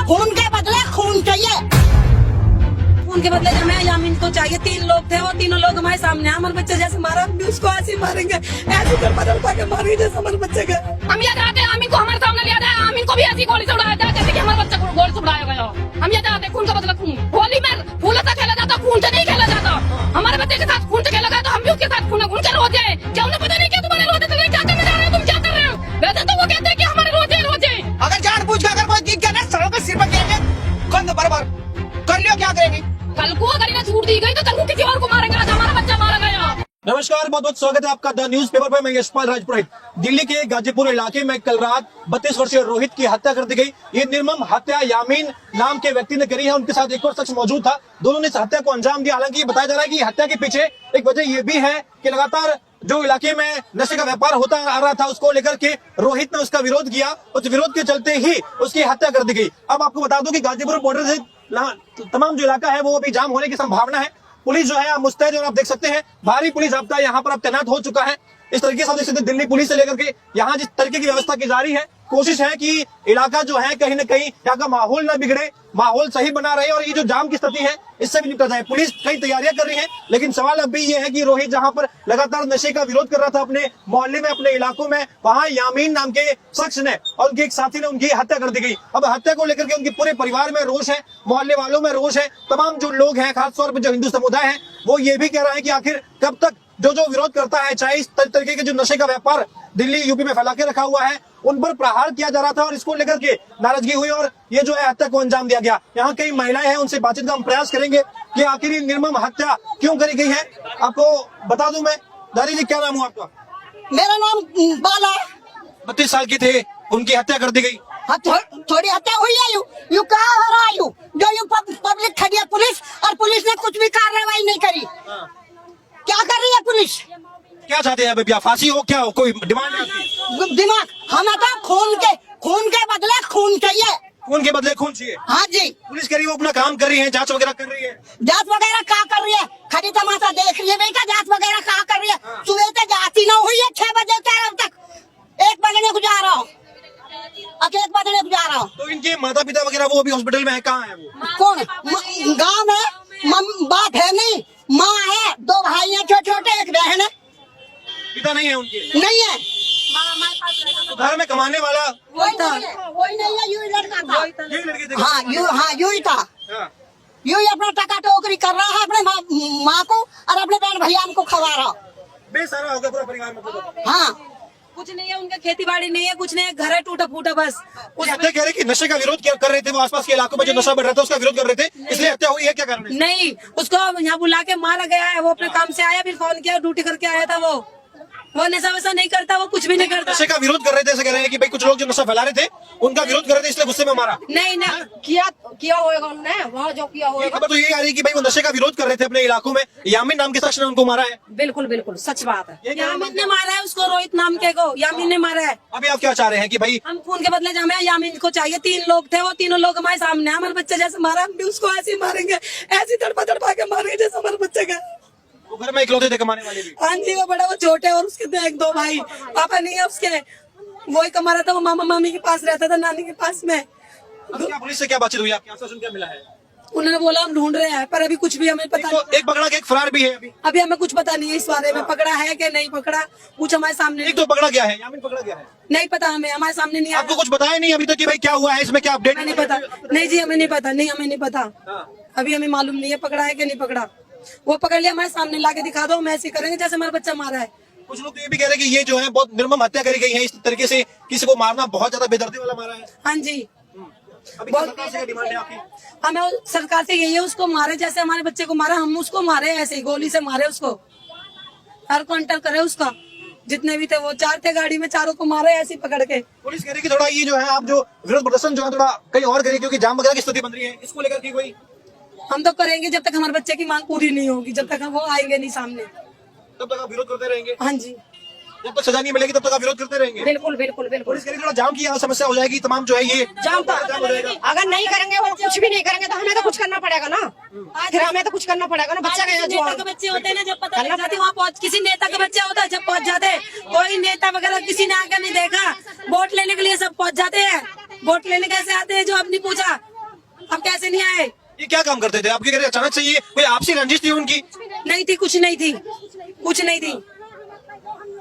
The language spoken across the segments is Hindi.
खून के बदले खून चाहिए। खून के बदले हमें यामीन को चाहिए। 3 लोग थे, वो तीनों लोग हमारे सामने। हमारे बच्चे जैसे मारा, हम भी उसको ऐसे मारेंगे, ऐसे कर बदल के मारेंगे जैसे हमारे बच्चे का। हम ये चाहते हैं आमीन को हमारे सामने लिया जाए, आमीन को भी ऐसी गोली से उड़ाया जाए जैसे कि हमारे बच्चे को गोली से उड़ाया गया। हम ये चाहते हैं खून का बदला खून। होली में फूलों से खेला जाता, खून से नहीं खेला जाता। हमारे बच्चे के साथ खून से खेला गया तो हम भी उसके साथ खून उनके रोजे। क्या उन्हें पता नहीं क्या तुम्हारे रोजे तुम्हें क्या करने जा रहे हो, तुम क्या कर रहे हो? वैसे तो वो कहते हैं कि हमारे रोजे रोजे। अगर जानबूझ के अगर कोई चीज करना सड़ों के सिर पर गिरेंगे, गंद बराबर कर लियो, क्या करेंगे? कल को अगर इन्हें छूट दी गई तो कल को किसी और को मारेंगे। आज हमारा बच्चा मारा गया। नमस्कार, बहुत बहुत स्वागत है आपका द न्यूज पेपर पर। मैं यशपाल राजपुरोहित। दिल्ली के गाजीपुर इलाके में कल रात 32 वर्षीय रोहित की हत्या कर दी गई। ये निर्मम हत्या यामीन नाम के व्यक्ति ने करी है। उनके साथ एक और शख्स मौजूद था, दोनों ने इस हत्या को अंजाम दिया। हालांकि बताया जा रहा है कि हत्या के पीछे एक वजह ये भी है कि लगातार जो इलाके में नशे का व्यापार होता आ रहा था, उसको लेकर के रोहित ने उसका विरोध किया। उस विरोध के चलते ही उसकी हत्या कर दी गई। अब आपको बता दूं कि गाजीपुर बॉर्डर से तमाम जो इलाका है वो अभी जाम होने की संभावना है। पुलिस जो है मुस्तैद, और आप देख सकते हैं भारी पुलिस जाब्ता यहाँ पर अब तैनात हो चुका है। इस तरीके से आप देख सकते हैं दिल्ली पुलिस से लेकर के यहाँ जिस तरीके की व्यवस्था की जा रही है, कोशिश है कि इलाका जो है कहीं न कहीं यहाँ का माहौल न बिगड़े, माहौल सही बना रहे और ये जो जाम की स्थिति है इससे भी निपटा जाए। पुलिस कई तैयारियां कर रही है, लेकिन सवाल अब भी ये है कि रोहित जहां पर लगातार नशे का विरोध कर रहा था अपने मोहल्ले में, अपने इलाकों में, वहां यामीन नाम के शख्स ने और उनके एक साथी ने उनकी हत्या कर दी गई। अब हत्या को लेकर के उनके पूरे परिवार में रोष है, मोहल्ले वालों में रोष है। तमाम जो लोग हैं, खासतौर पर जो हिंदू समुदाय है, वो ये भी कह रहा है कि आखिर कब तक जो विरोध करता है, चाहे इस तरीके के जो नशे का व्यापार दिल्ली यूपी में फैला के रखा हुआ है, उन पर प्रहार किया जा रहा था और इसको लेकर के नाराजगी हुई और ये जो है हत्या को अंजाम दिया गया। यहाँ कई महिलाएं हैं, उनसे बातचीत का हम प्रयास करेंगे कि आखिर ये निर्मम हत्या क्यों करी गई है। आपको बता दूं मैं, दादी जी क्या नाम हुआ आपका? मेरा नाम बाला। 32 साल के थे, उनकी हत्या कर दी गई। हाँ, थोड़ी हत्या हुई है। यू क्या हो रहा है? जो यू पब्लिक खड़ी है पुलिस, और पुलिस ने कुछ भी कार्रवाई नहीं करी। क्या कर रही है पुलिस? क्या चाहते हैं भैया, फांसी हो, क्या हो, कोई डिमांड है? दिमाग हमें तो खून के बदले खून चाहिए। खून के बदले खून चाहिए। हाँ जी, पुलिस कह रही है वो अपना काम कर रही है, जांच वगैरह कर रही है। जांच वगैरह क्या कर रही है? खड़ी तमाशा देख रही है बेटा, जांच वगैरह क्या कर रही है? सुबह से जांच ना हुई है, 6 बजे से अब तक 1 बजे गुजार रहा हूँ, 1 बजे गुजार रहा हूँ। तो इनके माता पिता वगैरह वो अभी हॉस्पिटल में है, कहाँ है वो? कौन? गाँव में बाप है नहीं, माँ है, 2 भाई हैं छोटे, एक बहन है। पिता नहीं है उनके? नहीं है। तो घर में कमाने वाला वही नहीं है, यू लड़का था। यही लड़के थे? हाँ, यू ही था। हाँ। यू ही अपना टका टोकरी कर रहा है, अपने माँ को और अपने बहन भैया को खवा रहा। बेसहारा हो गया पूरा परिवार मतलब। हाँ, कुछ नहीं है, उनका खेती बाड़ी नहीं है, कुछ नहीं है, घर है टूटा फूटा बस। उस हत्या कह रहे कि नशे का विरोध कर रहे थे, वो आसपास के इलाकों में जो नशा बढ़ रहा था उसका विरोध कर रहे थे, इसलिए हत्या हुई है। क्या कारण है? नहीं, उसको यहाँ बुला के मारा गया है। वो अपने काम से आया, फिर फोन किया, ड्यूटी करके आया था। वो नशा वैसा नहीं करता, वो कुछ भी नहीं करता। नशे का विरोध कर रहे थे, ऐसे कह रहे हैं कि भाई कुछ लोग जो नशा फैला रहे थे उनका विरोध कर रहे थे, इसलिए गुस्से में मारा। नहीं नहीं, किया होगा उन्होंने, वहाँ जो किया ये खबर तो यही आ रही है कि भाई वो नशे का विरोध कर रहे थे अपने इलाकों में, यामीन नाम के शख्स ने उनको मारा है। बिल्कुल बिल्कुल सच बात है। यामीन ने मारा है उसको, रोहित नाम के को यामीन ने मारा है। अभी आप क्या चाह रहे हैं कि भाई हम खून के बदले हमें यामीन को चाहिए। 3 लोग थे, वो तीनों लोग हमारे सामने। हमारे बच्चे जैसे मारा, हम भी उसको ऐसे ही मारेंगे, ऐसे तड़पा के मारेंगे जैसे हमारे बच्चे का। वो घर में इकलौते थे कमाने वाले भी? हाँ जी, वो बड़ा, वो छोटे, और उसके 1-2 भाई। पापा नहीं है उसके, वो ही कमा रहा था। वो मामा मामी के पास रहता था, नानी के पास में। अब क्या पुलिस से क्या बातचीत हुई, आपके आश्वासन क्या मिला है? उन्होंने बोला हम ढूंढ रहे हैं, पर अभी कुछ भी हमें पता नहीं। एक पकड़ा के एक फरार भी है अभी हमें कुछ पता नहीं है इस बारे में, पकड़ा है कि नहीं पकड़ा, कुछ हमारे सामने एक तो पकड़ा गया है, यामीन पकड़ा गया है, नहीं पता। हमारे सामने नहीं आपको आया। कुछ बताया नहीं अभी तक कि भाई क्या हुआ है, इसमें क्या अपडेट? हमें नहीं पता। नहीं जी, हमें नहीं पता। नहीं, हमें नहीं पता। अभी हमें मालूम नहीं है पकड़ा है कि नहीं पकड़ा। वो पकड़ लिया, हमारे सामने लाके दिखा दो, हम ऐसे करेंगे जैसे हमारा बच्चा मारा है। कुछ लोग तो ये भी कह रहे हैं कि ये जो है बहुत निर्मम हत्या करी गई है, इस तरीके से किसी को मारना बहुत ज्यादा बेदर्दी वाला मारा है। हाँ जी, अभी सरकार से क्या डिमांड है आपकी? हमें सरकार से यही है, उसको मारे जैसे हमारे बच्चे को मारा, हम उसको मारे, ऐसे ही गोली से मारे उसको। हर काउंटर करे उसका, जितने भी थे वो 4 थे गाड़ी में, चारों को मारे ऐसे ही पकड़ के। पुलिस कह रही है कि थोड़ा ये जो है आप जो विरोध प्रदर्शन जो है थोड़ा कहीं और करिए, क्योंकि जाम वगैरह की स्थिति बन रही है, इसको लेकर के कोई? हम तो करेंगे जब तक हमारे बच्चे की मांग पूरी नहीं होगी, जब तक वो आएंगे नहीं सामने, तब तक आप विरोध करते रहेंगे? हाँ जी, जब तक सजा नहीं मिलेगी तब तक आप विरोध करते रहेंगे? बिल्कुल बिल्कुल बिल्कुल। पुलिस कह रही है थोड़ा जाम की समस्या हो जाएगी, तमाम जो है ये जाम हो जाएगा। अगर नहीं करेंगे, वो कुछ भी नहीं करेंगे तो हमें तो कुछ करना पड़ेगा ना। फिर हमें तो कुछ करना पड़ेगा ना। बच्चा का नेता के बच्चे होते हैं ना, जब पता लग जाती वहाँ पहुँच, किसी नेता के बच्चे होता है जब पहुँच जाते, कोई नेता वगैरह किसी ने आकर नहीं देखा, वोट लेने के लिए सब पहुँच जाते हैं। वोट लेने कैसे आते हैं जो अब नहीं पूछा, से नहीं आए। ये क्या काम करते थे आपके घर? अचानक से ये कोई आपसी रंजिश थी उनकी? नहीं थी, कुछ नहीं थी, कुछ नहीं थी,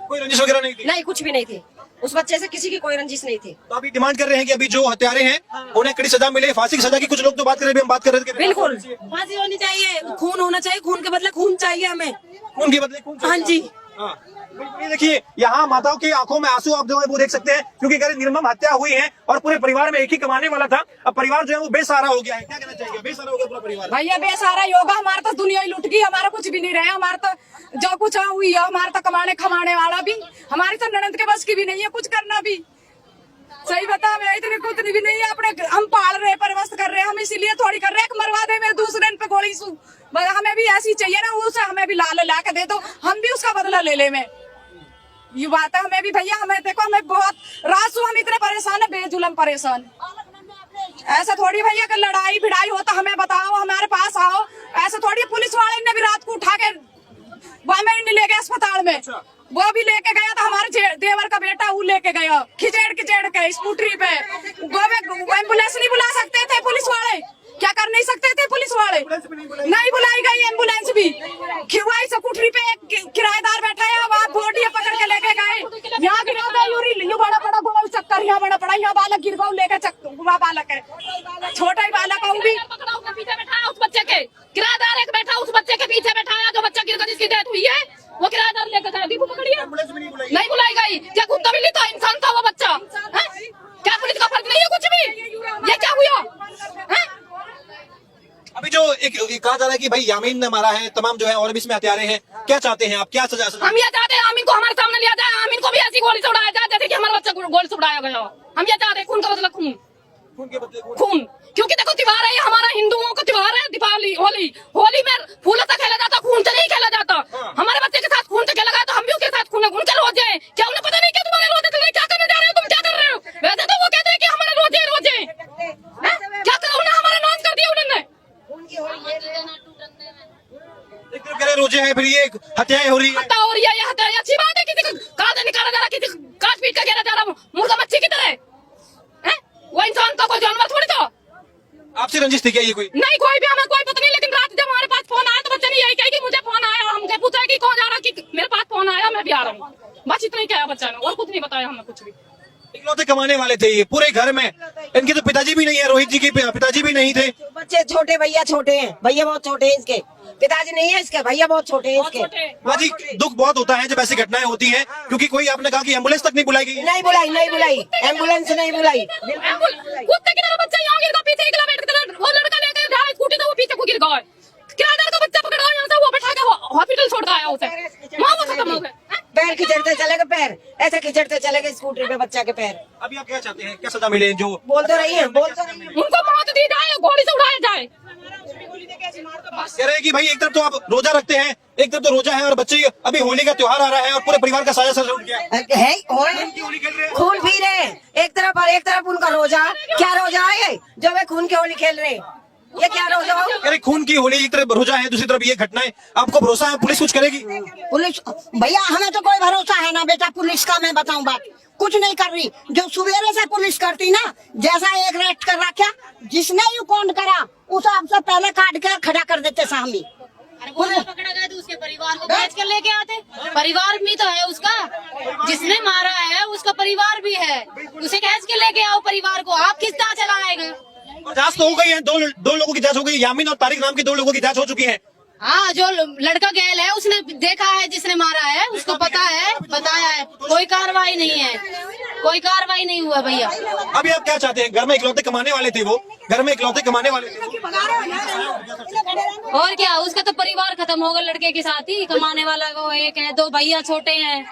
कोई रंजिश वगैरह नहीं थी? नहीं, कुछ भी नहीं थी। उस बच्चे से किसी की कोई रंजिश नहीं थी। तो अभी डिमांड कर रहे हैं कि अभी जो हत्यारे हैं उन्हें कड़ी सजा मिले, फांसी की सजा की। कुछ लोग तो बात कर रहे हैं, हम बात कर रहे थे। बिल्कुल। फांसी होनी चाहिए, खून होना चाहिए, खून के बदले खून चाहिए हमें। खून के बदले खून। हाँ जी। हाँ। बिल्कुल, ये देखिए यहाँ माताओं की आंखों में आंसू आप जो है वो देख सकते हैं, क्योंकि अगर निर्मम हत्या हुई है और पूरे परिवार में एक ही कमाने वाला था, अब परिवार जो है वो बेसहारा हो गया है। क्या कहना चाहिए? बेसहारा हो गया पूरा परिवार। भैया बेसहारा ही होगा, हमारा तो दुनिया ही लुट गई, हमारा कुछ भी नहीं रहा। हमारा तो जो कुछ हुई है, हमारा तो कमाने खमाने वाला भी, हमारी तो ननद के बस की भी नहीं है कुछ करना भी। सही बता, मैं इतने कुछ भी नहीं है, अपने हम पाल रहे, परवस्त कर रहे, हम इसीलिए थोड़ी कर रहे हैं कि मरवा दे मेरे दूसरे पे गोली सू। हमें भी ऐसी चाहिए ना, उसे हमें भी लाल ला के दे दो, हम भी उसका बदला ले ले। में ये बात है, हमें भी भैया, हमें देखो, हमें बहुत रासू, हम इतने परेशान है, बेजुलम परेशान। ऐसा थोड़ी भैया कि लड़ाई भिड़ाई हो तो हमें बताओ, हमारे पास आओ। ऐसा थोड़ी पुलिस वाले ने भी रात को उठा के नहीं ले गए अस्पताल में, वो भी लेके गया था। हमारे देवर का बेटा वो लेके गया खिचेड़ के स्कूटरी पे। वो एम्बुलेंस नहीं बुला सकते थे पुलिस वाले? क्या कर नहीं सकते थे पुलिस वाले? नहीं बुलाई गई एम्बुलेंस भी। खिवाई स्कूटरी पे एक किराएदार बैठा है, वहाँ बोटियां पकड़ के लेके गए। यहाँ गिरा दे, बड़ा बड़ा गोल चक्कर, यहाँ बड़ा बड़ा, यहाँ बालक गिर गया, लेके वहाँ बालक है, छोटा ही बालक है, वो भी पीछे बैठाया उस बच्चे के, किराएदार एक बैठा उस बच्चे के पीछे बैठाया, जो बच्चा गिर कर जिसकी डेथ हुई है, वो किराएदार लेकर गया। दीपू पकड़िए, नहीं बुलाई गई। क्या कुत्ता बिल्ली था? इंसान था वो बच्चा। क्या पुलिस का फर्क नहीं है कुछ भी? ये क्या हुआ? अभी जो एक कहा जा रहा है कि भाई यामीन ने मारा है, तमाम जो है और भी इसमें हत्यारे हैं, क्या चाहते हैं आप? क्या सजा? हम ये चाहते हैं आमीन को हमारे सामने लिया जाए, आमीन को भी ऐसी गोली से उड़ाया जाए जैसे कि हमारा बच्चा गोली से उड़ाया गया। हम ये चाहते हैं खून का बदला खून, खून के बदले खून। क्योंकि देखो त्योहार है, ये हमारा हिंदुओं का त्योहार है, दीपावली, होली। होली में फूलों से खेला जाता, खून से नहीं खेला जाता। हमारे बच्चे के साथ खून से खेला गया तो हम भी उसके साथ खून, उनके रोजे हैं। क्या उन्हें पता नहीं क्या तुम्हारे रोजे चल रहे? क्या करने जा रहे हो तुम? क्या कर रहे हो? वैसे तो वो कहते हैं कि हमारे रोजे क्या करो, उन्हें हमारा नाम कर दिया उन्होंने। एक तरफ कह रहे रोजे हैं, फिर ये हत्याएं हो रही है। हत्या हो रही है, ये हत्या अच्छी बात है? किसी को काट निकाला जा रहा, किसी काट पीट कर गिरा जा रहा, मुर्गा मच्छी की तरह। वो इंसान का कोई जानवर थोड़ी था। आपसे रंजिश थी क्या ये कोई? नहीं, कोई भी हमें कोई पता नहीं, लेकिन रात जब हमारे पास फोन आया तो बच्चे ने यही कहा कि मुझे फोन आया, हमसे पूछा कि कौन जा रहा, कि मेरे पास फोन आया, मैं भी आ रहा हूँ। बस इतना ही कहा बच्चा ने, और कुछ नहीं बताया हमें कुछ भी। इकलौते कमाने वाले थे ये पूरे घर में। इनके तो पिताजी भी नहीं है, रोहित जी के पिताजी भी नहीं थे। बच्चे छोटे, भैया छोटे हैं, भैया बहुत छोटे हैं इसके, पिताजी नहीं है इसके, भैया बहुत छोटे हैं इसके। माँ जी, दुख बहुत होता है जब ऐसी घटनाएं होती हैं, क्योंकि कोई आपने कहा कि एम्बुलेंस तक नहीं बुलाई गई। नहीं बुलाई, एम्बुलेंस नहीं बुलाई। कुत्ते की तरह बच्चा यहाँ गिर गया, पीछे एक लपेट के तरह, वो लड़का लेकर जा रहा स्कूटी, तो वो पीछे को गिर गया। किराएदार का बच्चा पकड़ा यहाँ से, वो बैठा के हॉस्पिटल छोड़ के आया उसे, वहाँ वो खत्म हो गए। पैर खिचड़ते चले गए, पैर ऐसे खिचड़ते चले गए स्कूटरी पे बच्चा के पैर। अभी आप क्या चाहते हैं? क्या सजा मिले? जो बोल तो रही है, उनको मौत दी जाए, गोली से उड़ाया जाए। कह रहे हैं कि भाई एक तरफ तो आप रोजा रखते हैं, एक तरफ तो रोजा है, और बच्चे अभी होली का त्योहार आ रहा है और पूरे परिवार का साया सर उठ गया है, होली खेल रहे हैं। खून पी रहे हैं एक तरफ, और एक तरफ उनका रोजा। क्या रोजा है जो वे खून की होली खेल रहे हैं? ये क्या रोजा हो? कह रहे खून की होली, एक तरफ रोजा है, दूसरी तरफ ये घटनाएं। आपको भरोसा है पुलिस कुछ करेगी? पुलिस भैया, हमें तो कोई भरोसा है ना बेटा पुलिस का। मैं बताऊं बात, कुछ नहीं कर रही। जो सवेरे से पुलिस करती ना, जैसा एक रेस्ट कर रखा, जिसने यू कौन करा उसे आपसे पहले काट के खड़ा कर देते सामने। पकड़ा गया तो उसके परिवार को भेज कर लेके आते। परिवार भी तो है उसका, जिसने मारा है उसका परिवार भी है, उसे कैसे के लेके आओ परिवार को। आप किस तरह चलाएगा? जांच तो हो गई है, दो लोगों की जांच हो गई। यामीन और तारिक नाम के 2 लोगों की जांच हो चुकी है। हाँ, जो लड़का गैल है उसने देखा है, जिसने मारा है उसको पता है, बताया है। कोई कार्रवाई नहीं है, कोई कार्रवाई नहीं हुआ भैया। अभी आप क्या चाहते हैं? घर में इकलौते कमाने वाले थे, वो घर में इकलौते कमाने वाले थे। और क्या, उसका तो परिवार खत्म होगा लड़के के साथ ही। कमाने वाला को एक है, 2 भैया छोटे हैं,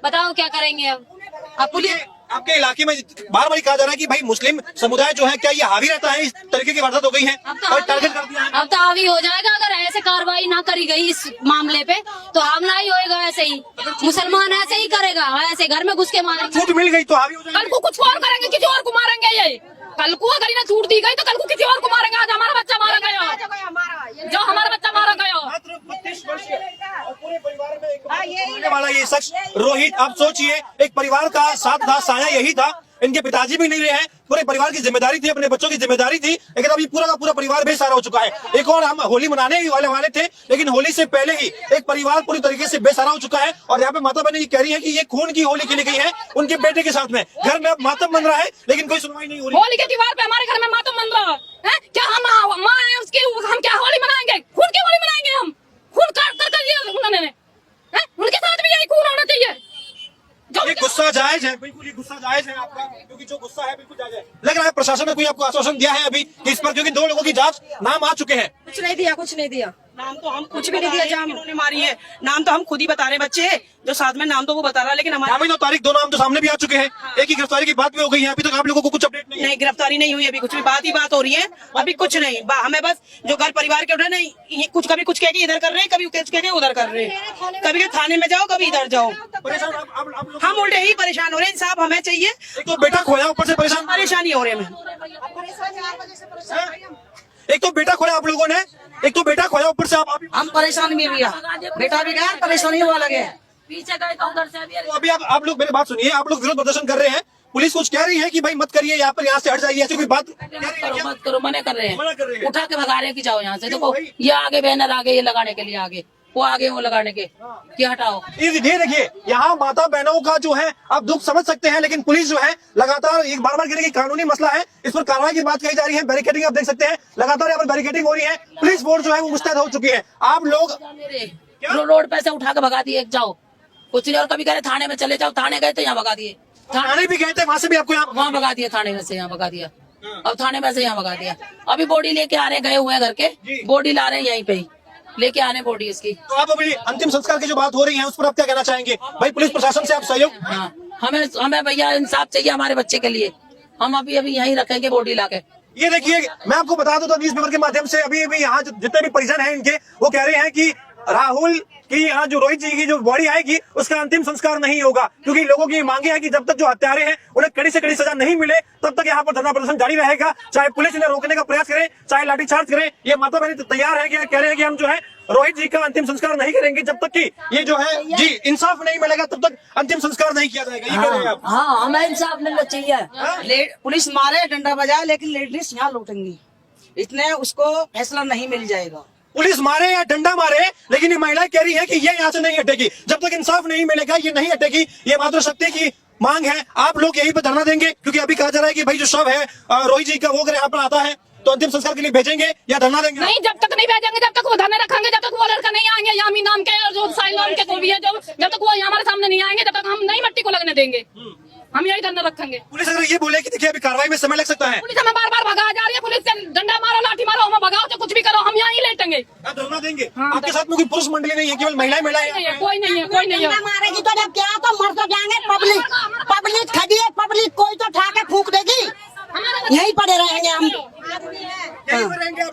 बताओ क्या करेंगे अब पुलिस। आपके इलाके में बार बार कहा जा रहा है कि भाई मुस्लिम समुदाय जो है, क्या ये हावी रहता है? इस तरीके की वारदात हो गई है और टारगेट कर दिया है। अब तो हावी हो जाएगा अगर ऐसे कार्रवाई ना करी गई इस मामले पे, तो हमला ही होएगा। ऐसे ही मुसलमान ऐसे ही करेगा, ऐसे घर में घुस के मारेंगे। छूट मिल गई तो हावी हो जाएगा। कल को कुछ और करेंगे, किसी और को मारेंगे। ये कल को अगर इन्हें छूट दी गई तो कल को किसी और को मारेंगे। आज हमारा बच्चा मारा गया, जो हमारा बच्चा मारा गया। मात्र 32 वर्षीय और पूरे परिवार में एक वाला ये शख्स रोहित। आप सोचिए, एक परिवार का साथ था, साया यही था। इनके पिताजी भी नहीं रहे हैं, पूरे परिवार की जिम्मेदारी थी, अपने बच्चों की जिम्मेदारी थी, लेकिन अभी पूरा का पूरा परिवार बेसहारा हो चुका है। एक और हम होली मनाने ही वाले थे, लेकिन होली से पहले ही एक परिवार पूरी तरीके से बेसहारा हो चुका है। और यहाँ पे माता बहन ये कह रही है कि ये खून की होली खेली गई है उनके बेटे के साथ में। घर में अब मातम बन रहा है, लेकिन कोई सुनवाई नहीं हो रही। होली के त्योहार पे हमारे घर में मातम बन रहा है। क्या हम माँ है उसकी, हम क्या होली मनाएंगे? खून की होली मनाएंगे हम? खून कर दिया उन्होंने, उनके साथ भी यही खून होना चाहिए। ये गुस्सा जायज है, बिल्कुल ये गुस्सा जायज है आपका, क्योंकि जो गुस्सा है बिल्कुल जायज है। लग रहा है प्रशासन ने कोई आपको आश्वासन दिया है अभी कि इस पर, क्योंकि 2 लोगों की जांच नाम आ चुके हैं। कुछ नहीं दिया, कुछ नहीं दिया, नाम तो हम कुछ भी नहीं दिया। जाम उन्होंने मारी है, नाम तो हम खुद ही बता रहे, बच्चे जो साथ में नाम तो वो बता रहा है, लेकिन हमारे जामीन और तारीख 2 नाम तो सामने भी आ चुके हैं। एक ही गिरफ्तारी की बात भी हो गई है, अभी तक आप लोगों को कुछ अपडेट नहीं है। नहीं, गिरफ्तारी नहीं हुई अभी, कुछ भी बात ही बात हो रही है, अभी कुछ नहीं। हमें बस जो घर परिवार के उठे नहीं, ये कुछ कभी कुछ कह के इधर कर रहे हैं, कभी कुछ कह के उधर कर रहे हैं, कभी थाने में जाओ, कभी इधर जाओ। हम उल्टे ही परेशान हो रहे हैं, इंसाफ हमें चाहिए। एक तो बेटा खोया, ऊपर से परेशानी हो रही है हमें। एक तो बेटा खोया आप लोगों ने, एक तो बेटा खोया, ऊपर से आप हम परेशान भी भैया, बेटा भी गया, परेशानी हुआ लगे। पीछे गए तो उधर से तो अभी आप लोग मेरी बात सुनिए, आप लोग विरोध प्रदर्शन कर रहे हैं, पुलिस कुछ कह रही है कि भाई मत करिए, यहाँ पर यहाँ से हट जाइए, ऐसी कोई बात कह रही है क्या? मत करो, मना कर रहे मना कर रहे हैं, हैं। उठा के भगा रहे हैं कि जाओ यहाँ से। देखो ये आगे बैनर आगे, ये लगाने के लिए आगे, वो आगे वो लगाने के कि हटाओ। ये देखिए, यहाँ माता बहनों का जो है आप दुख समझ सकते हैं, लेकिन पुलिस जो है लगातार एक बार कह रही है कि कानूनी मसला है, इस पर कार्रवाई की बात कही जा रही है। बैरिकेडिंग आप देख सकते हैं, लगातार यहाँ पर बैरिकेडिंग हो रही है, पुलिस फोर्स जो है वो मुस्तैद हो चुकी है। आप लोग रोड पे से उठा के भगा दिए, जाओ कुछ नहीं। और कभी कह रहे थाने में चले जाओ, थाने गए तो यहाँ भगा दिए, थाने भी गए थे, वहां से भी आपको यहाँ वहाँ भगा दिया, थाने में से यहाँ भगा दिया, अब थाने में से यहाँ भगा दिया। अभी बॉडी लेके आ रहे, गए हुए हैं घर के, बॉडी ला रहे हैं यहीं पे ही लेके आने बॉडी इसकी। तो आप अभी अंतिम संस्कार की जो बात हो रही है उस पर आप क्या कहना चाहेंगे? भाई पुलिस प्रशासन से आप सहयोग। हाँ, हमें भैया इंसाफ चाहिए हमारे बच्चे के लिए। हम अभी यहीं रखेंगे बॉडी लाके। ये देखिए, मैं आपको बता दूं तो न्यूज पेपर के माध्यम से अभी यहाँ जितने भी परिजन हैं इनके, वो कह रहे हैं कि राहुल की यहाँ जो रोहित जी की जो बॉडी आएगी उसका अंतिम संस्कार नहीं होगा, क्योंकि लोगों की मांगे है कि जब तक जो हत्यारे हैं उन्हें कड़ी से कड़ी सजा नहीं मिले तब तक यहाँ पर धरना प्रदर्शन जारी रहेगा। चाहे पुलिस इन्हें रोकने का प्रयास करे, चाहे लाठीचार्ज करे, ये माता बहन तैयार है कि कह रहे हैं कि हम जो है रोहित जी का अंतिम संस्कार नहीं करेंगे जब तक कि ये जो है जी इंसाफ नहीं मिलेगा, तब तक अंतिम संस्कार नहीं किया जाएगा। ये कह रहे हैं आप? हाँ, हमें इंसाफ मिलना चाहिए। पुलिस मारे, डंडा बजाए, लेकिन लेडीज यहाँ लौटेंगी, इतने उसको फैसला नहीं मिल जाएगा। पुलिस मारे या डंडा मारे, लेकिन ये महिला कह रही है कि ये यहाँ से नहीं हटेगी, जब तक इंसाफ नहीं मिलेगा ये नहीं हटेगी। ये मातृशक्ति की मांग है। आप लोग यहीं पर धरना देंगे, क्योंकि अभी कहा जा रहा है कि भाई जो शव है रोहित जी का वो अगर यहाँ पर आता है तो अंतिम संस्कार के लिए भेजेंगे या धरना देंगे? नहीं, जब तक नहीं भेजेंगे, जब तक वो धरने रखेंगे, जब तक वो लड़का नहीं आएंगे यामीन नाम के और जो साहिल नाम के जो भी है, जब तक वो हमारे सामने नहीं आएंगे, जब तक हम नहीं मट्टी को लगने देंगे। हम यही धरना रखेंगे। पुलिस अगर ये बोले कि देखिए अभी कार्रवाई में समय लग सकता है, पुलिस हमें बार बार भगा जा रही है, पुलिस से डंडा मारो, लाठी मारो, हमें भगाओ, तो कुछ भी करो, हम यहाँ ही लेटेंगे। आप धरना देंगे। आपके साथ में कोई पुरुष मंडली नहीं है, केवल महिलाएं नहीं है, कोई नहीं है, कोई नहीं है। मारेगी तो जब क्या तो मर तो जाएंगे। पब्लिक खड़ी है, पब्लिक कोई तो उठा के फूंक देगी, यहीं पड़े रहेंगे हम।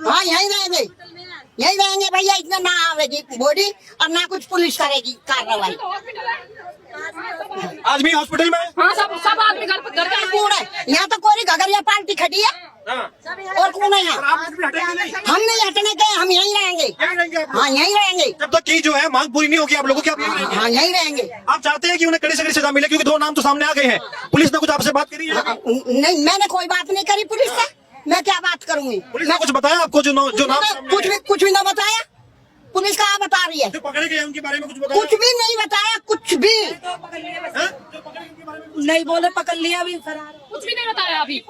हाँ, यहीं रहेंगे, यही रहेंगे भैया। इतना ना आवेगी बॉडी और ना कुछ पुलिस करेगी कार्रवाई। आज भी हॉस्पिटल में? हाँ, सब आदमी घर पे कौन है यहाँ? तो कोई घगरिया पार्टी खड़ी है और कौन है यहाँ? हम नहीं हटने के, हम यहीं रहेंगे। हाँ, यहीं रहेंगे जब तक की जो है मांग पूरी नहीं होगी आप लोगों की। हाँ, यहीं रहेंगे। आप चाहते हैं कि उन्हें कड़ी से कड़ी सजा मिले, क्योंकि 2 नाम तो सामने आ गए हैं। पुलिस ने कुछ आपसे बात करी है? नहीं, मैंने कोई बात नहीं करी पुलिस से। मैं क्या बात करूंगी? पुलिस ने कुछ बताया आपको? जो नाम कुछ भी ना बताया। पुलिस कहाँ बता रही है? जो पकड़े गए उनके बारे में कुछ बताया? कुछ भी नहीं बताया, कुछ भी नहीं बोले, पकड़ लिया, अभी फरार। कुछ भी नहीं बताया अभी।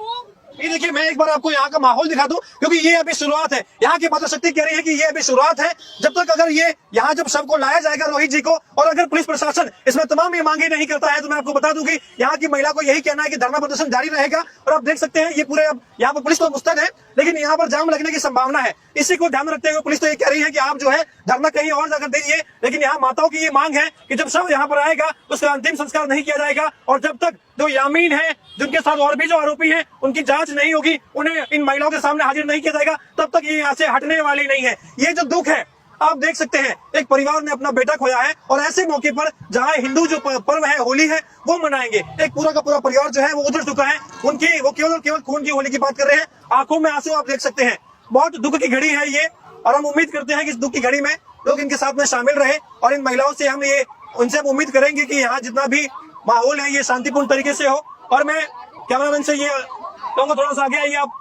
ये देखिए, मैं एक बार आपको यहाँ का माहौल दिखा दूं, क्योंकि ये अभी शुरुआत है। यहाँ की मातृशक्ति कह रही है कि ये अभी शुरुआत है। जब तक अगर ये यहाँ जब शव को लाया जाएगा रोहित जी को, और अगर पुलिस प्रशासन इसमें तमाम ये मांगे नहीं करता है, तो मैं आपको बता दूं कि यहाँ की महिला को यही कहना है कि धरना प्रदर्शन जारी रहेगा। और आप देख सकते हैं ये पूरे, अब यहाँ पर पुलिस तो मुस्तैद है, लेकिन यहाँ पर जाम लगने की संभावना है। इसी को ध्यान रखते हुए पुलिस तो ये कह रही है कि आप जो है धरना कहीं और जाकर दीजिए, लेकिन यहाँ माताओं की ये मांग है कि जब शव यहाँ पर आएगा उसका अंतिम संस्कार नहीं किया जाएगा, और जब तक जो यामीन है, जिनके साथ और भी जो आरोपी हैं, उनकी जांच नहीं होगी, उन्हें इन महिलाओं के सामने हाजिर नहीं किया जाएगा, तब तक ये यहाँ से हटने वाली नहीं है। ये जो दुख है, आप देख सकते हैं, एक परिवार ने अपना बेटा खोया है, और ऐसे मौके पर जहाँ हिंदू जो पर्व है, होली है, वो मनाएंगे। एक पूरा का पूरा परिवार जो है वो उधर चुका है। उनकी वो केवल खून की होली की बात कर रहे हैं, आंखों में आंसू आप देख सकते हैं। बहुत दुख की घड़ी है ये, और हम उम्मीद करते हैं कि इस दुख की घड़ी में लोग इनके साथ में शामिल रहे, और इन महिलाओं से उनसे हम उम्मीद करेंगे कि यहाँ जितना भी माहौल है ये शांतिपूर्ण तरीके से हो। और मैं कैमरामैन से ये तो थोड़ा सा आगे आइए आप।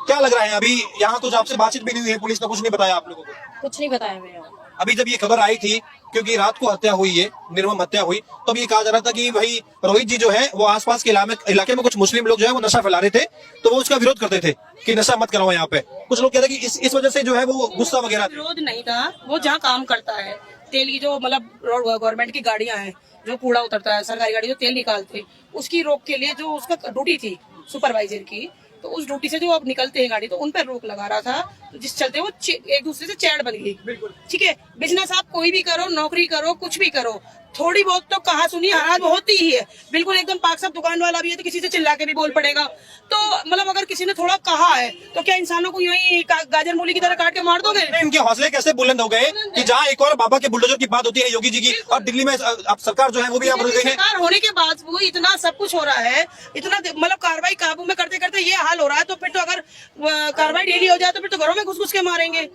क्या लग रहा है अभी यहाँ कुछ आपसे बातचीत भी नहीं हुई है, पुलिस ने कुछ नहीं बताया आप लोगों को? कुछ नहीं बताया भैया। अभी जब ये खबर आई थी, क्योंकि रात को हत्या हुई है, निर्मम हत्या हुई, तब ये कहा जा रहा था कि भाई रोहित जी जो है वो आसपास के इलाके में कुछ मुस्लिम लोग जो है वो नशा फैला रहे थे, तो वो उसका विरोध करते थे कि नशा मत कराओ यहाँ पे। कुछ लोग कहते हैं कि इस वजह से जो है वो गुस्सा वगैरह। विरोध नहीं था, वो जहाँ काम करता है तेल की जो मतलब गवर्नमेंट की गाड़ियां हैं, जो कूड़ा उतरता है सरकारी गाड़ी जो तेल निकालते, उसकी रोक के लिए जो उसका ड्यूटी थी सुपरवाइजर की, तो उस ड्यूटी से जो अब निकलते हैं गाड़ी तो उन पर रोक लगा रहा था, तो जिस चलते वो एक दूसरे से चैट बन गई। ठीक है, बिजनेस आप कोई भी करो, नौकरी करो, कुछ भी करो, थोड़ी बहुत तो कहा सुनी हराज होती ही है। बिल्कुल एकदम पाक साफ दुकान वाला भी है तो किसी से चिल्ला के भी बोल पड़ेगा। तो मतलब अगर किसी ने थोड़ा कहा है तो क्या इंसानों को यूं ही गाजर मूली की तरह काट के मार दोगे? इनके हौसले कैसे बुलंद हो गए कि जहाँ एक और बाबा के बुलडोजर की बात होती है योगी जी की, और दिल्ली में अब सरकार जो है वो भी यहाँ बदल गई है। सरकार होने के बाद वो इतना सब कुछ हो रहा है, इतना मतलब कार्रवाई काबू में करते करते ये हाल हो रहा है, तो फिर तो अगर कार्रवाई डेली हो जाए तो फिर तो घरों में घुस घुस के मारेंगे।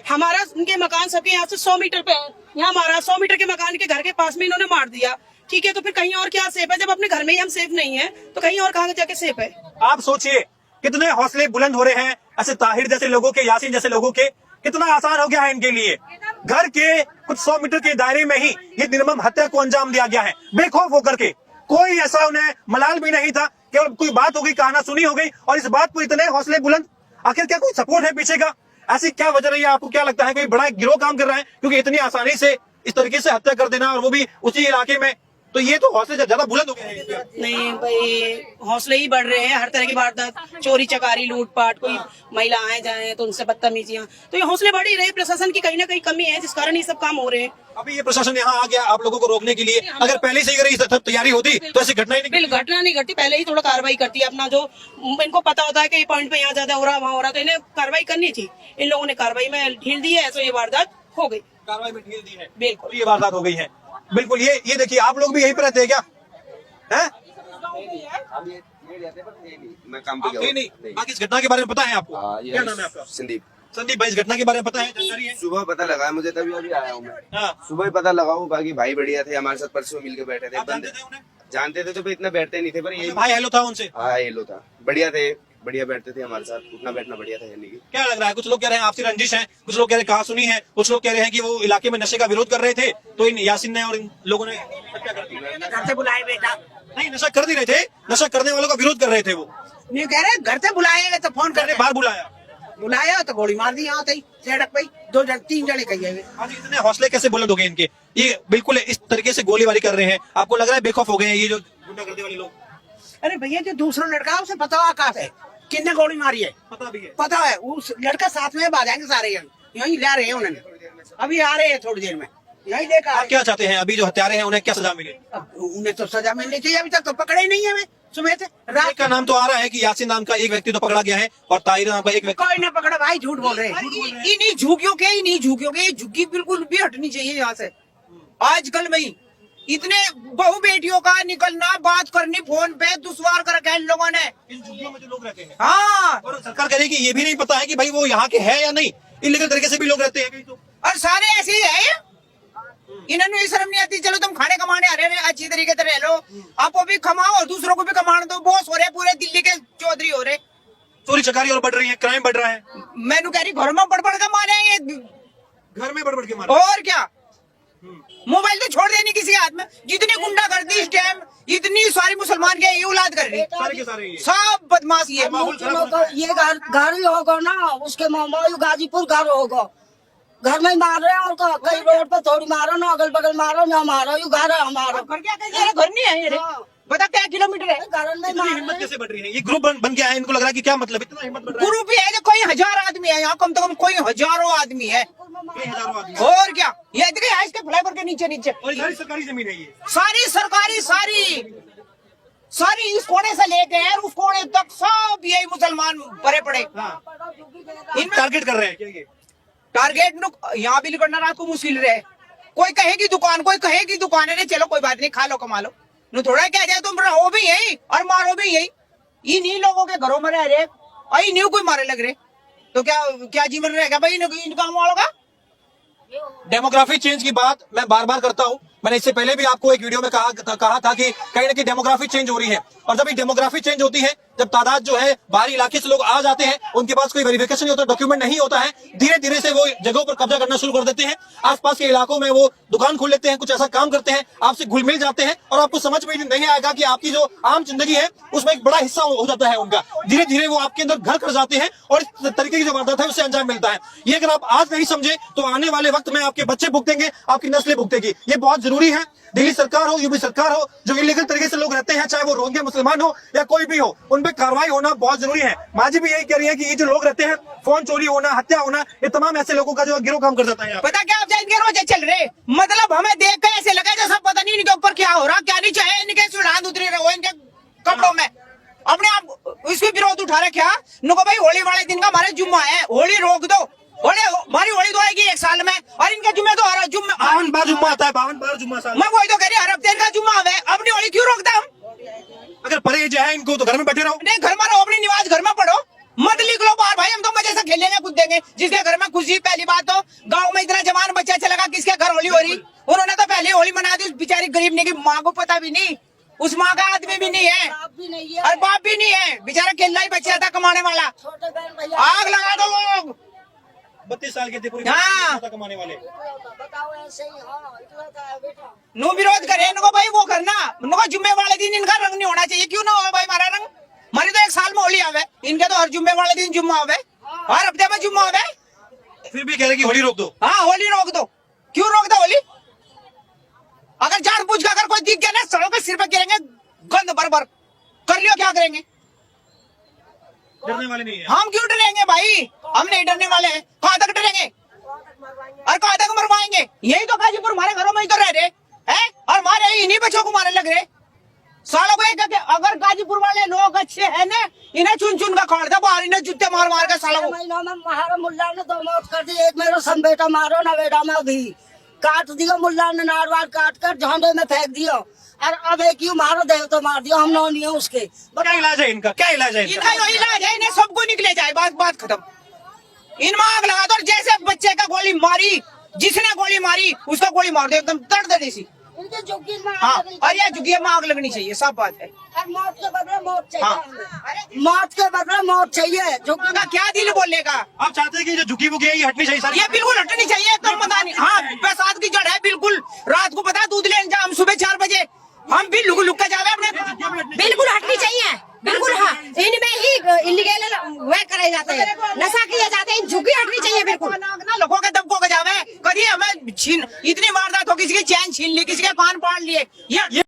हमारा उनके मकान सबके यहाँ से 100 मीटर पे है, यहाँ हमारा 100 मीटर के मकान के घर के पास में इन्होंने मार दिया। ठीक है, तो फिर कहीं और क्या सेफ है? जब अपने घर में ही हम सेफ नहीं है तो कहीं और कहाँ जाके सेफ है? आप सोचिए कितने हौसले बुलंद हो रहे हैं ऐसे ताहिर जैसे लोगों के, यासीन जैसे लोगों के। कितना आसान हो गया है इनके लिए, घर के कुछ 100 मीटर के दायरे में ही ये निर्मम हत्या को अंजाम दिया गया है, बेखौफ होकर के। कोई ऐसा उन्हें मलाल भी नहीं था, केवल कोई बात हो गई, कहाना सुनी हो गई, और इस बात पर इतने हौसले बुलंद। आखिर क्या कोई सपोर्ट है पीछे का? ऐसी क्या वजह रही है? आपको क्या लगता है कोई बड़ा गिरोह काम कर रहा है? क्योंकि इतनी आसानी से इस तरीके से हत्या कर देना, और वो भी उसी इलाके में, तो ये तो हौसले ज्यादा बुलंद हो गए हैं। नहीं भाई, हौसले ही बढ़ रहे हैं, हर तरह की वारदात, चोरी चकारी लूटपाट, कोई महिला आए जाए तो उनसे बदतमीजियां, तो ये हौसले बढ़ ही रहे। प्रशासन की कहीं ना कहीं कमी है जिस कारण ये सब काम हो रहे हैं। अभी ये प्रशासन यहाँ आ गया आप लोगों को रोकने के लिए, अगर पहले से अगर ये तैयारी होती तो ऐसी घटना ही नहीं। घटना नहीं घटती, पहले ही थोड़ा कार्रवाई करती है। अपना जो इनको पता होता है कि ये पॉइंट पे यहाँ ज्यादा हो रहा वहाँ हो रहा, तो इन्हें कार्रवाई करनी थी। इन लोगों ने कार्रवाई में ढील दी है, तो ये वारदात हो गई। कार्रवाई में ढील दी है, बिल्कुल तो ये वारदात हो गई है। बिल्कुल, ये देखिए, आप लोग भी यहीं पे रहते हैं क्या? हैं? मैं काम पे आप नहीं, बाकी इस घटना के बारे में पता है आपको? क्या नाम है आपका? संदीप। संदीप भाई, इस घटना के बारे में पता है, जानकारी है? सुबह पता लगा मुझे, तभी अभी आया हूँ मैं। हाँ। सुबह ही पता लगा हूँ, बाकी भाई बढ़िया थे, हमारे साथ परसों मिलके बैठे थे। आप जानते थे उन्हें? जानते थे तो फिर इतना बैठते नहीं थे, पर ये भाई हेलो था उनसे? हाँ येलो था, बढ़िया थे, बढ़िया बैठते थे हमारे साथ, उठना बैठना बढ़िया था। यानी कि क्या लग रहा है? कुछ लोग कह रहे हैं आपसी रंजिश है, कुछ लोग कह रहे हैं कहा सुनी है, कुछ लोग कह रहे हैं कि वो इलाके में नशे का विरोध कर रहे थे, तो इन यासीन ने और इन लोगों ने हत्या कर दी। घर से बुलाए बेटा, नहीं, नशा कर नहीं रहे थे, नशा करने वालों का विरोध कर रहे थे। वो नहीं कह रहे घर से बुलाए तो फोन करने करने बाहर बुलाया तो गोली मार दी। यहाँ सड़क पे 2-3 जने कही है। आज इतने हौसले कैसे बुलंद हो गए इनके? ये बिल्कुल इस तरीके से गोलीबारी कर रहे हैं, आपको लग रहा है बेखौफ हो गए हैं ये जो गुंडागर्दी वाले लोग? अरे भैया, जो दूसरा लड़का है उसे पता कहा है किसने गोली मारी है, पता भी है? पता है। उस लड़का साथ में आ जाएंगे सारे, यही ले रहे हैं उन्होंने, अभी आ रहे हैं थोड़ी देर में, यही लेकर। आप क्या चाहते हैं अभी जो हत्यारे हैं उन्हें क्या सजा मिले? उन्हें तो सजा मिलनी चाहिए, अभी तक तो पकड़े ही नहीं है। मैं सुबह से रात का नाम तो आ रहा है कि यासीन नाम का एक व्यक्ति तो पकड़ा गया है, और ताहिर नाम का एक व्यक्ति। कोई ना पकड़ा भाई, झूठ बोल रहे हैं। नहीं झुकियों के, नहीं झुकियों के, झुकी बिल्कुल भी हटनी चाहिए यहाँ से। आजकल में इतने बहु बेटियों का निकलना, बात करनी फोन पे, दुश्वार कर रखा है इन लोगों ने। इन झुग्गियों में जो लोग रहते हैं, हाँ, और सरकार कह रही है कि ये भी नहीं पता है कि भाई वो यहाँ के है या नहीं, इलीगल तरीके से भी लोग रहते हैं कहीं तो। और सारे ऐसे ही है, इन्होंने ये शर्म नहीं आती। चलो तुम खाने कमाने आ रहे हैं, अच्छी तरीके से रह लो, आपको भी कमाओ और दूसरों को भी कमाने दो। बॉस हो रहे, पूरे दिल्ली के चौधरी हो रहे। चोरी चकारी और बढ़ रही है, क्राइम बढ़ रहा है। मैंने कह रही घर में बढ़ के मारे हैं ये, घर में बढ़ के मारे। और क्या, मोबाइल तो छोड़ देनी किसी हाथ में। जितनी गुंडा कर दी इस टाइम, इतनी सारी मुसलमान के ये औलाद कर रही, सारे के सारे ये। सब बदमाश ये। ये घर ही होगा ना, उसके मामा गाजीपुर घर होगा, घर में मार रहे हैं, और कई रोड पे थोड़ी मारो ना, अगल बगल मारो ना, मारो यू घर है हमारा। घर क्या कहते हैं, घर नहीं है ये। बता क्या किलोमीटर है? घर में इतनी हिम्मत कैसे बढ़ रही है? ये ग्रुप बन गया है, इनको लग रहा है कि क्या मतलब इतना हिम्मत बढ़ रहा है? ग्रुप है, कोई 1000 आदमी है यहाँ, कम से कम कोई हजारों आदमी है। कई हजारों आदमी। और क्या, ये देखिए इसके फ्लाईओवर के नीचे और सारी सरकारी जमीन है ये, सारी सरकारी, सारी इस कोने से लेके उस कोने तक सब यही मुसलमान भरे पड़े। इन टारगेट कर रहे हैं क्या ये? टारगेट यहाँ भी करना रात को मुश्किल रहे। कोई कहेगी दुकान, कोई कहेगी दुकान है, चलो कोई बात नहीं, खा लो कमा लो, नो थोड़ा क्या जाए, तुम रहो भी यही और मारो भी यही। इन्हीं लोगों के घरों में रह रहे और इन्हीं कोई मारे लग रहे, तो क्या जीवन रहेगा भाई इनका हम वालों का? डेमोग्राफी चेंज की बात मैं बार बार करता हूँ, मैंने इससे पहले भी आपको एक वीडियो में कहा था कि कहीं ना कहीं डेमोग्राफी चेंज हो रही है, और जब ये डेमोग्राफी चेंज होती है, जब तादाद जो है बाहरी इलाके से लोग आ जाते हैं, उनके पास कोई वेरिफिकेशन नहीं होता, डॉक्यूमेंट नहीं होता है, धीरे धीरे से वो जगहों पर कब्जा करना शुरू कर देते हैं। आसपास के इलाकों में वो दुकान खोल लेते हैं, कुछ ऐसा काम करते हैं, आपसे घुल मिल जाते हैं, और आपको समझ में नहीं आएगा कि आपकी जो आम जिंदगी है उसमें एक बड़ा हिस्सा हो जाता है उनका। धीरे धीरे वो आपके अंदर घर कर जाते हैं और इस तरीके की जो वारदात है उससे अंजाम मिलता है। ये अगर आप आज नहीं समझे तो आने वाले वक्त में आपके बच्चे भुगतेंगे, आपकी नस्लें भुगतेगी। ये बहुत जरूरी है। दिल्ली सरकार हो, यूपी सरकार हो, जो इलीगल तरीके से लोग रहते हैं, चाहे वो रोहिंग्या मुसलमान हो या कोई भी हो, उन पे कार्रवाई होना बहुत जरूरी है। माँ जी भी यही कह रही है कि ये जो लोग रहते हैं, फोन चोरी होना, हत्या होना, ये तमाम ऐसे लोगों का जो गिरोह काम कर जाता है। पता क्या आप इनके रोजे चल रहे, मतलब हमें देख के ऐसे लगा जैसा पता नहीं इनके ऊपर क्या हो रहा, क्या नहीं चाहे इनके सुरान उतरे रहो इनके कपड़ों में, अपने आप इसके विरोध उठा रहे। क्या नुको भाई होली वाले दिन का हमारे जुम्मा है, होली रोक दो, हमारी होली तो आएगी 1 साल में, और इनके जुम्मे तो हर जुम्मे 52 बार जुम्मा आता है, 52 बार जुम्मा साल। मैं वही तो कह रही हर हफ्ते इनका जुम्मा है, अपनी होली क्यों रोकता हम? अगर परहेज है इनको तो घर में बैठे रहो। नहीं, घर में रहो, अपनी निवास घर में पढ़ो, मत निकलो बाहर भाई। हम तो मजे से खेलेंगे कूदेंगे, जिसके घर में खुशी। पहली बात तो गांव में इतना जवान बच्चा चलेगा, किसके घर होली हो रही, उन्होंने तो पहले होली मना दी। उस बेचारी गरीब ने की माँ को पता भी नहीं, उस माँ का आदमी भी नहीं है और बाप भी नहीं है, बेचारा केला ही बच्चा था कमाने वाला। आग लगा दो लोग, 32 साल के थे पूरे कमाने वाले। नो विरोध करे इनको भाई, वो करना इनको जुम्मे वाले दिन इनका रंग नहीं होना चाहिए। क्यों ना हो भाई हमारा रंग? हमारी तो 1 साल में होली आवे, इनके तो हर जुम्मे वाले दिन जुम्मा आवे, हर हफ्ते में जुम्मा आवे, फिर भी कह रहे कि होली रोक दो। हाँ होली रोक दो। क्यों रोक दो होली? अगर जान पूछ के अगर कोई दिख गया ना, सड़ों के सिर पे गिरेंगे गंद भर कर लियो, क्या करेंगे? डरने वाले नहीं है। हम क्यों डरेंगे भाई? हम नहीं डरने वाले हैं। कहाँ तक डरेंगे और कहाँ तक मरवाएंगे? यही तो गाजीपुर हमारे घरों में ही तो रह रहे हैं, और हमारे इन्हीं बच्चों को मारने लग रहे सालों को। अगर गाजीपुर वाले लोग अच्छे हैं ना, इन्हें चुन चुन का खाड़ दो बाहर, इन्हें जूते मार मार के सालों को। महीनों में महारा मुल्ला ने 2 मौत कर दी। एक मेरा सन बेटा मारो ना, बेटा में भी काट दियो मुल्ला ने, नारवार काट कर झांडे में फेंक दियो, और अब एक क्यों मारो दे तो मार दियो। हम नौ नहीं है उसके। क्या इलाज है इनका? क्या इलाज है इनका जो इलाज है, इन्हें सबको निकले जाए, बात खत्म। इनमें आग लगा दो, जैसे बच्चे का गोली मारी, जिसने गोली मारी उसका गोली मार दो, एकदम दर्द जैसी। इनके झुग्गी में हाँ, आग लगनी और ये झुग्गी में आग लगनी चाहिए, सब बात है। और मौत के बदले मौत चाहिए हाँ। हमें। मौत के बदले मौत चाहिए। झुग्गी का क्या दिल बोलेगा? आप चाहते हैं कि जो झुकी बुकी है ये हटनी चाहिए सारी? ये बिल्कुल हटनी चाहिए, एकदम पता नहीं। हाँ, बरसात की जड़ है बिल्कुल। रात को पता है दूध लेने जा, हम सुबह 4 बजे हम भी लुक लुक के जावे,